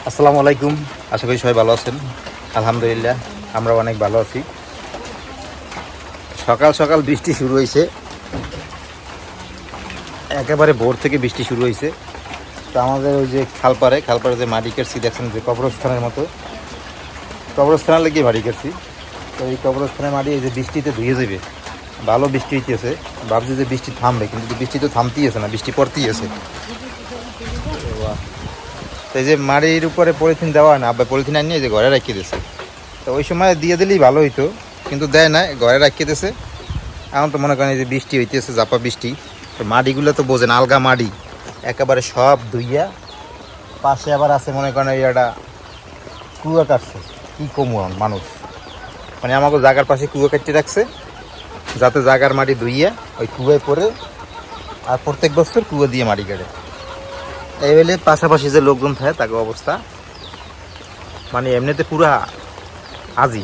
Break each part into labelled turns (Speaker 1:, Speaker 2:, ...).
Speaker 1: আসসালামু আলাইকুম। আশা করি সবাই ভালো আছেন। আলহামদুলিল্লাহ আমরা অনেক ভালো আছি। সকাল সকাল বৃষ্টি শুরু হয়েছে, একেবারে ভোর থেকে বৃষ্টি শুরু হয়েছে। তো আমাদের ওই যে খালপাড়ে যে মাটি কাটছি দেখছেন, যে কবরস্থানের মতো কবরস্থানে লেগে মাটি কাটছি। তো এই কবরস্থানের মাটি এই যে বৃষ্টিতে ধুয়ে যাবে, ভালো বৃষ্টি হইতেছে। ভাবছি যে বৃষ্টি থামবে, কিন্তু বৃষ্টি তো থামতেই আছে না, বৃষ্টি পড়তেই আছে। তো এই যে মাটির উপরে পলিথিন দেওয়া না, আবার পলিথিন আনিয়ে যে ঘরে রাখিয়ে দিয়েছে। তো ওই সময় দিয়ে দিলেই ভালো হইতো, কিন্তু দেয় না, ঘরে রাখিয়ে দিয়েছে। এখন তো মনে করেন এই যে বৃষ্টি হইতেছে, জাপা বৃষ্টি। তো মাটিগুলো তো বোঝেন, আলগা মাটি, একেবারে সব ধুইয়া। পাশে আবার আছে মনে করেন এই একটা কুয়া কাটছে, কী কমু মানুষ, মানে আমাকে জায়গার পাশে কুয়া কাটতে রাখছে, যাতে জায়গার মাটি ধুইয়া ওই কুয়ায় পরে। আর প্রত্যেক বছর কুয়া দিয়ে মাটি কাটে। এই বেলে পাশাপাশি যে লোকজন থাকে তাকে অবস্থা, মানে এমনিতে পুরা আজি,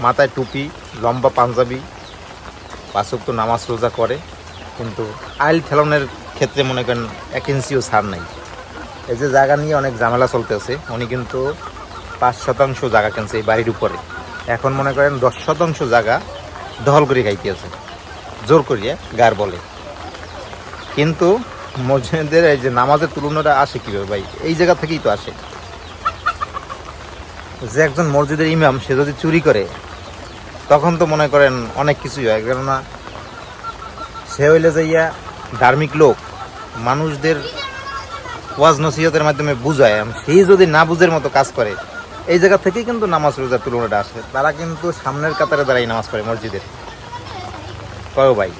Speaker 1: মাথায় টুপি, লম্বা পাঞ্জাবি, পাঁচ ওয়াক্ত নামাজ রোজা করে, কিন্তু আইল খেলানোর ক্ষেত্রে মনে করেন 1 ইঞ্চিও ছাড় নাই। এই যে জায়গা নিয়ে অনেক ঝামেলা চলতেছে। উনি কিন্তু 5% জায়গা কিনছে এই বাড়ির উপরে। এখন মনে করেন 10% জায়গা দখল করে খাইতেছে, জোর করিয়ে গার বলে। কিন্তু মসজিদের এই যে নামাজের তুলনাটা আসে কীভাবে ভাই? এই জায়গা থেকেই তো আসে। যে একজন মসজিদের ইমাম, সে যদি চুরি করে তখন তো মনে করেন অনেক কিছুই হয়, কেননা সে হইলে যাইয়া ধার্মিক লোক, মানুষদের ওয়াজ নসিহতের মাধ্যমে বুঝায়। সেই যদি না বুঝের মতো কাজ করে, এই জায়গা থেকেই কিন্তু নামাজ রোজার তুলনাটা আসে। তারা কিন্তু সামনের কাতারে দাঁড়াই নামাজ পড়ে মসজিদের, কয় ভাই।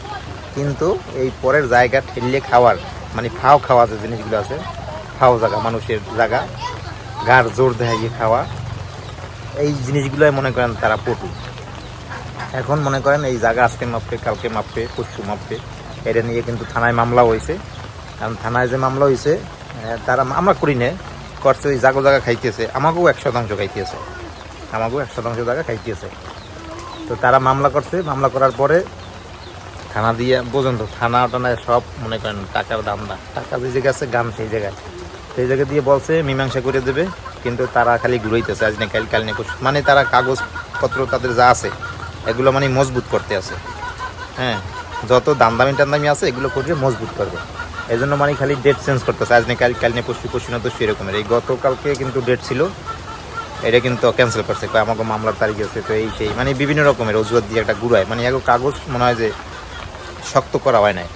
Speaker 1: কিন্তু এই পরের জায়গা ঠেললে খাওয়ার, মানে ফাও খাওয়া যে জিনিসগুলো আছে, ফাও জায়গা, মানুষের জায়গা, গার জোর দেখাইয়ে খাওয়া, এই জিনিসগুলোই মনে করেন তারা পটু। এখন মনে করেন এই জায়গা আজকে মাপবে, কালকে মাপবে, পরশু মাপবে। এটা নিয়ে কিন্তু থানায় মামলা হয়েছে। কারণ থানায় যে মামলা হয়েছে, তারা আমরা করি না, করছে ওই জায়গা খাইতেছে, আমাকেও 1% খাইতেছে, আমাকেও 1% জায়গা খাইতেছে। তো তারা মামলা করছে, মামলা করার পরে থানা দিয়ে পর্যন্ত, থানা টানায় সব মনে করেন টাকার দাম না, টাকা যে জায়গায় আছে গান সেই জায়গায়, সেই জায়গা দিয়ে বলছে মীমাংসা করে দেবে। কিন্তু তারা খালি ঘুরাইতেছে, আজ না কাল না, মানে তারা কাগজপত্র তাদের যা আছে এগুলো মানে মজবুত করতে আছে। হ্যাঁ, যত দামদামি টামদামি আছে এগুলো করে মজবুত করবে। এই জন্য মানে খালি ডেট চেঞ্জ করতেছে, আজ না কাল না পরশু না তো সেরকমের। এই গতকালকে কিন্তু ডেট ছিল, এটা কিন্তু ক্যান্সেল করছে, আমাকে মামলার তারিখ আছে, তো এই সেই মানে বিভিন্ন রকমের অজুহাত দিয়ে একটা ঘুরায়, মানে এগো কাগজ মনে হয় যে শক্ত করা হয় নাই,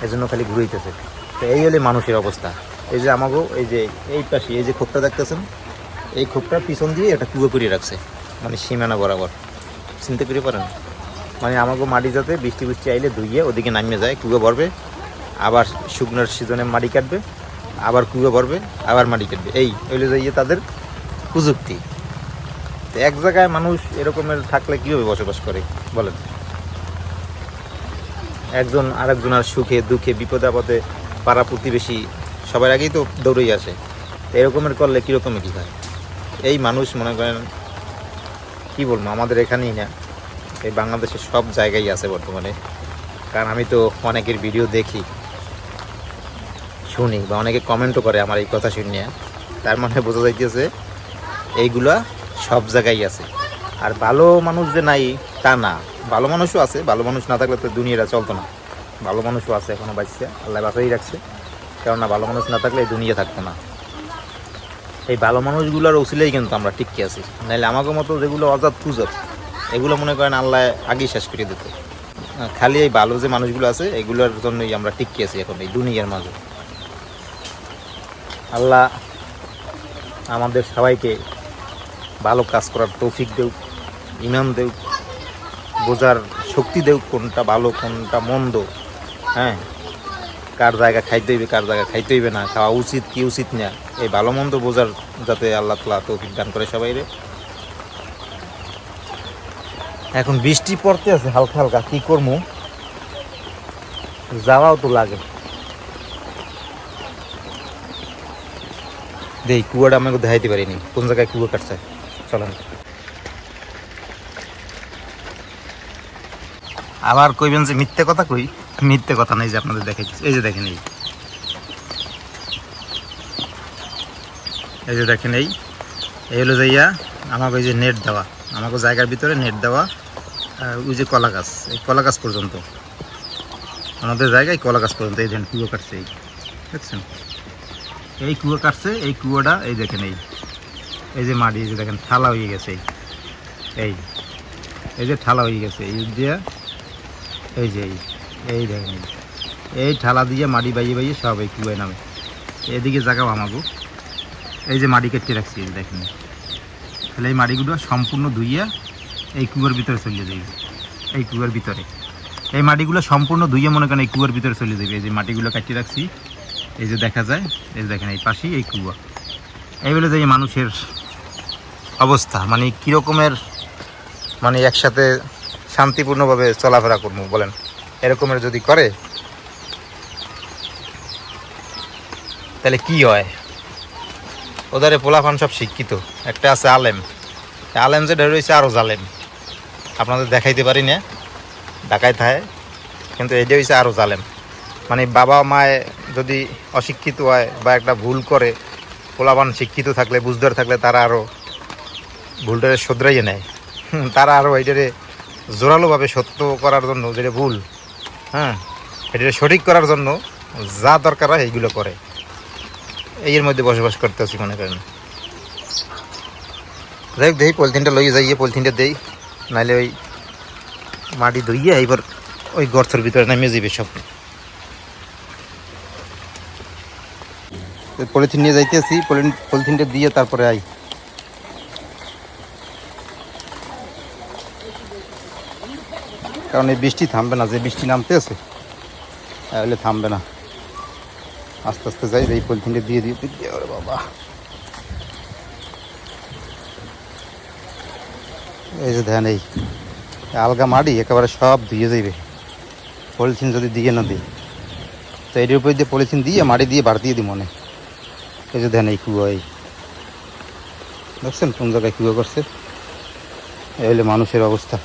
Speaker 1: এই জন্য খালি ঘুরাইতেছে। তো এই হলে মানুষের অবস্থা। এই যে আমাকেও এই যে এই পাশে এই যে খোপটা দেখতেছেন, এই খোপটার পিছন দিয়ে একটা কুয়ো করিয়ে রাখছে, মানে সীমানা বরাবর, চিনতে পেরে পারেন? মানে আমাকে মাটি যাতে বৃষ্টি আইলে ধুইয়ে ওদিকে নামিয়ে যায়, কুয়ো ভরবে, আবার শুকনোর সিজনে মাটি কাটবে, আবার কুয়ো ভরবে, আবার মাটি কাটবে। এই হইলে যাইয়ে তাদের প্রযুক্তি। তো এক জায়গায় মানুষ এরকমের থাকলে কীভাবে বসবাস করে বলেন? একজন আরেকজনের সুখে দুঃখে বিপদে আপদে পাড়া প্রতিবেশী সবার আগেই তো দৌড়েই আসে। এরকমের করলে কীরকমে কী হয়? এই মানুষ মনে করেন কী বলবো, আমাদের এখানেই না, এই বাংলাদেশের সব জায়গায় আছে বর্তমানে। কারণ আমি তো অনেকের ভিডিও দেখি, শুনি, বা অনেকে কমেন্টও করে আমার এই কথা শুনিয়ে। তার মানে বোঝা যাইতেছে এইগুলা সব জায়গায় আছে। আর ভালো মানুষ যে নাই তা না, ভালো মানুষও আছে, ভালো মানুষ না থাকলে তো দুনিয়াটা চলতো না। ভালো মানুষও আছে, এখনও বাঁচছে, আল্লাহ বাঁচাই রাখছে। কেননা ভালো মানুষ না থাকলে এই দুনিয়া থাকতো না। এই ভালো মানুষগুলোর ওসিলেই কিন্তু আমরা টিকে আছি, নাহলে আমাকে মতো যেগুলো অজাত পুজোর, এগুলো মনে করেন আল্লাহ আগেই শেষ করে দিত। খালি এই ভালো যে মানুষগুলো আছে এগুলোর জন্যই আমরা টিকে আছি এখন এই দুনিয়ার মাঝে। আল্লাহ আমাদের সবাইকে ভালো কাজ করার তৌফিক দেউক, ইমান দেউক, বোঝার শক্তি দেউক, কোনটা ভালো কোনটা মন্দ। হ্যাঁ, কার জায়গা খাইতে হইবে, কার জায়গা খাইতে হইবে না, খাওয়া উচিত কি উচিত না, এই ভালো মন্দ বোঝার যাতে আল্লাহ তাআলা তৌফিক দান করে সবাইরে। এখন বৃষ্টি পড়তে আছে হালকা হালকা, কি করবো, যাওয়াও তো লাগে। দেই কুয়াটা আমাকে দেখাইতে পারিনি, কোন জায়গায় কুয়া কাটছে, চলেন। আবার কইবেন যে মিথ্যে কথা কই, মিথ্যে কথা নেই, যে আপনাদের দেখাইছি, এই যে দেখেন, এই যে দেখেন এই হলো যাইয়া আমাকে ওই যে নেট দেওয়া, আমাকে জায়গার ভিতরে নেট দেওয়া ওই যে কলা গাছ, এই কলা গাছ পর্যন্ত আমাদের জায়গায় কলা গাছ পর্যন্ত এই দেখেন কুয়ো কাটছে, এই দেখছেন এই কুয়ো কাটছে, এই কুয়োটা এই দেখেন এই যে মাটি, এই যে দেখেন ঠালা হয়ে গেছে, এই এই যে ঠালা হয়ে গেছে, এই দিয়ে এই যে এই দেখেন এই ঠালা দিয়ে মাটি বাইয়ে বাইয়ে সব এই কুয়োয় নামে। এদিকে জায়গাও আমাগো এই যে মাটি কেটে রাখছি, এই দেখেন তাহলে এই মাটিগুলো সম্পূর্ণ ধুইয়া এই কুয়োর ভিতরে চলে যাবে, এই কুয়োর ভিতরে এই মাটিগুলো সম্পূর্ণ ধুইয়া মনে করেন এই কুয়োর ভিতরে চলে যাবে। এই যে মাটিগুলো কাটিয়ে রাখছি, এই যে দেখা যায়, এই যে দেখেন এই পাশেই এই কুয়া। এই বলে যে মানুষের অবস্থা মানে কীরকমের, মানে একসাথে শান্তিপূর্ণভাবে চলাফেরা করবো বলেন, এরকমের যদি করে তাহলে কি হয়। ওদের পোলাপান সব শিক্ষিত, একটা আছে আলেম, আলেম যে ঢের রয়েছে আরও জালেম, আপনাদের দেখাইতে পারি না ঢাকায় থাকে, কিন্তু এটা হচ্ছে আরও জালেম। মানে বাবা মায় যদি অশিক্ষিত হয় বা একটা ভুল করে, পোলাপান শিক্ষিত থাকলে বুঝদার থাকলে তারা আরও ভুলটারে শোধরাইয়ে নেয়, তারা আরও এইটারে জোরালোভাবে সত্য করার জন্য, যেটা ভুল হ্যাঁ এটারে সঠিক করার জন্য যা দরকার হয় এইগুলো করে। এর মধ্যে বসবাস করতে আছি মনে করেন। যাই হোক দেই পলিথিনটা লইয়ে যাইয়ে পলিথিনটা দেই, নাহলে ওই মাটি ধুইয়ে এইবার ওই গর্তের ভিতরে নামিয়ে যাবে সব। পলিথিন নিয়ে যাইতেছি, পলিথিনটা দিয়ে তারপরে আই। কারণ এই বৃষ্টি থামবে না, যে বৃষ্টি নামতে আছে তাহলে থামবে না। আস্তে আস্তে যাই, এই পলিথিনটা দিয়ে দিয়ে বাবা, এই যে ধ্যান এই আলগা মাটি একেবারে সব ধুয়ে যাইবে পলিথিন যদি দিয়ে না দিই, তো এটির উপর দিয়ে পলিথিন দিয়ে মাটি দিয়ে বার দিয়ে দিই মনে। এই যে ধ্যান এই কুয়ো, এই দেখছেন কোন জায়গায় কুয়ো করছে, এই হলে মানুষের অবস্থা।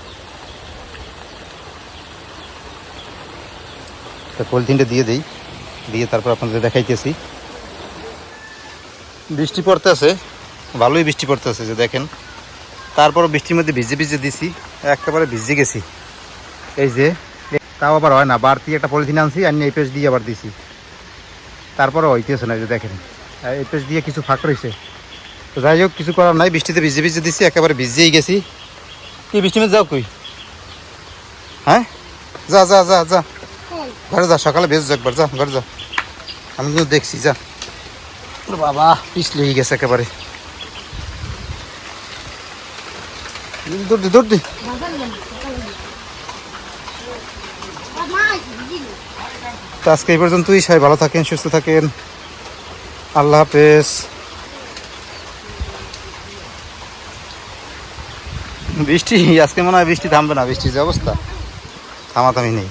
Speaker 1: তো পলিথিনটা দিয়ে দিই, দিয়ে তারপর আপনাদের দেখাইতেছি। বৃষ্টি পড়তেছে, ভালোই বৃষ্টি পড়তেছে যে দেখেন, তারপরও বৃষ্টির মধ্যে ভিজে ভিজে দিছি, একেবারে ভিজে গেছি। এই যে তাও আবার হয় না, বাড়তি একটা পলিথিন আনছি আর এই পেজ দিয়ে আবার দিছি, তারপরও হইতেছে না। এই যে দেখেন এই পেজ দিয়ে কিছু ফাঁক রয়েছে, তো যাই হোক কিছু করার নাই, বৃষ্টিতে ভিজে ভিজে দিছি, একেবারে ভিজেই গেছি। কি বৃষ্টির মধ্যে যাও কই? হ্যাঁ যা যা যা যা ঘরে যা, সকালে ভেজ যা একবার, যা ঘরে যা, আমি কিন্তু দেখছি যা। বাবা পিস লেগে গেছে একেবারে, দৌড় দৌড় দি। তো আজকে এই পর্যন্তই, সবাই ভালো থাকেন, সুস্থ থাকেন, আল্লাহ হাফেজ। বৃষ্টি আজকে মনে হয় বৃষ্টি থামবে না, বৃষ্টির যে অবস্থা থামাথামি নেই।